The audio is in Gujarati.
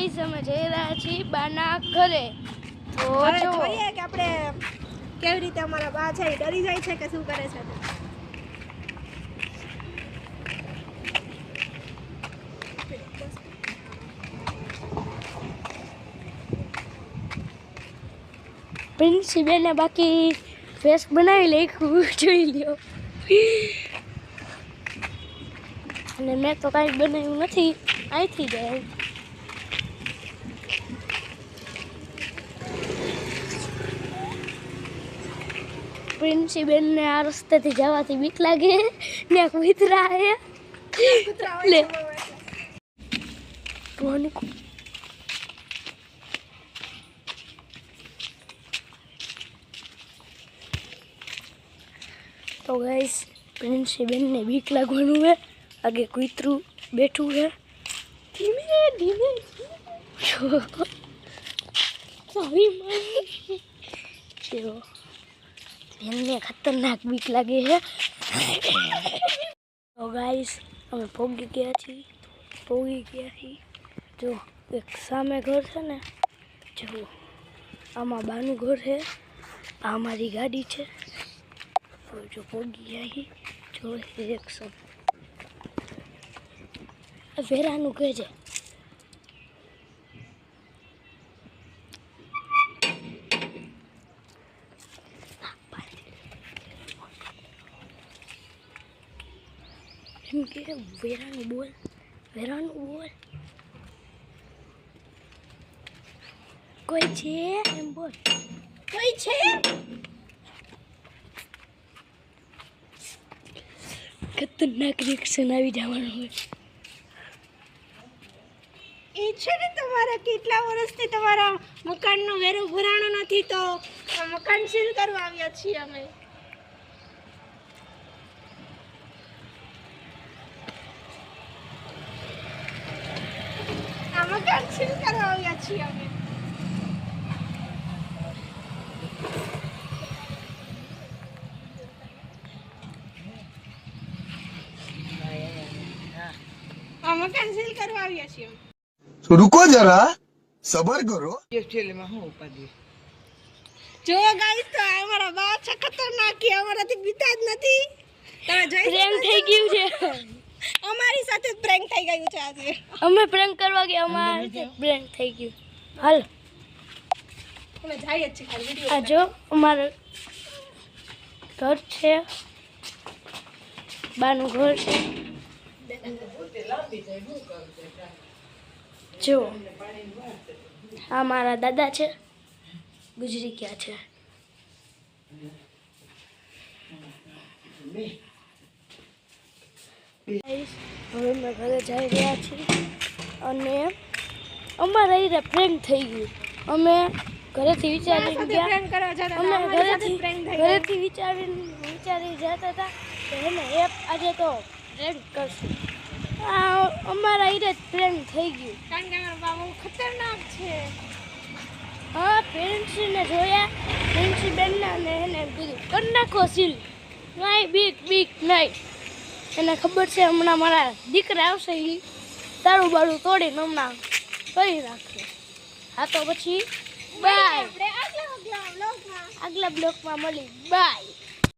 ગાઈસ અમે જઈ રહ્યા છીએ બાના ઘરે. તો જોઈએ કે આપણે કેવી રીતે અમારા બા છે ડરી જાય છે કે શું કરે છે. પ્રિન્સી બેને બાકી ફેસ બનાવી લખ્યું જોઈ લ્યો. અને મેં તો કાંઈ બનાવ્યું નથી. અહીંથી જાય પ્રિન્સી બેનને આ રસ્તેથી જવાથી બીક લાગે ને કૂતરા હે લે તો ગાઈસ પ્રિન્સી બેનને બીક લાગવાનું હે. આગે કૂતરું બેઠું હે. ધીમે ધીમે સોરી ચલો બેનને ખતરનાક બીક લાગે છે. તો ગાઈસ અમે પહોંચી ગયા છીએ. જો એક સામે ઘર છે ને, જો આમાં બાનું ઘર છે, આ અમારી ગાડી છે. તો જો પહોંચી ગયા જો એક્શન વેરાનું ઘર છે. એમ કે વેરાનું બોલ કોઈ છે એમ બોલ કોઈ છે. ખતરનાક રિએક્શન આવી જવાનું હોય. એ છે ને તમારા કેટલા વર્ષથી તમારા મકાનનો વેરો ભરાણો નથી તો મકાન સીલ કરવા આવ્યા છીએ અમે. મકાન સીલ કરવા આવ્યા છીએ અમે. મકાન સીલ કરવા આવ્યા છીએ. तो रुको जरा सबर करो. જો ગાઈસ તો અમારા બા છે ખતરનાક કે અમારાથી બીતા જ નથી. તમે જોઈ પ્રેન્ક થઈ ગયું છે. અમારી સાથે પ્રેન્ક થઈ ગયું છે આજે. અમે પ્રેન્ક કરવા ગયા અમારે પ્રેન્ક થઈ ગયું. હાલ અમે જઈએ છીએ ખાલી વિડિયો. આ જો અમારું ઘર છે, બાનું ઘર છે. જો આ મારા દાદા છે, ગુજરી ગયા છે. હવે અમે ઘરે જઈ રહ્યા છીએ અને અમારા અહીંયા પ્રેન્ક થઈ ગયું. અમે ઘરેથી વિચારીને ગયા, અમે ઘરેથી વિચારી જતા હતા કે એને એપ આજે તો પ્રેન્ક કરશું. અમારા અહીંયા પ્રેન્ક થઈ ગયું કારણ કે અમારા બા બહુ ખતરનાક છે. હા, પ્રિન્સીને જોયા, પ્રિન્સી બેનને અને એને કીધું કરી નાખો સીલ. નહીં બીક નહીં. એને ખબર છે હમણાં મારા દીકરા આવશે, એ તારું બાળું તોડીને હમણાં કરી નાખશે. હા તો પછી બાય. આપણે આગલા બ્લોગમાં આગલા બ્લોકમાં મળી. બાય.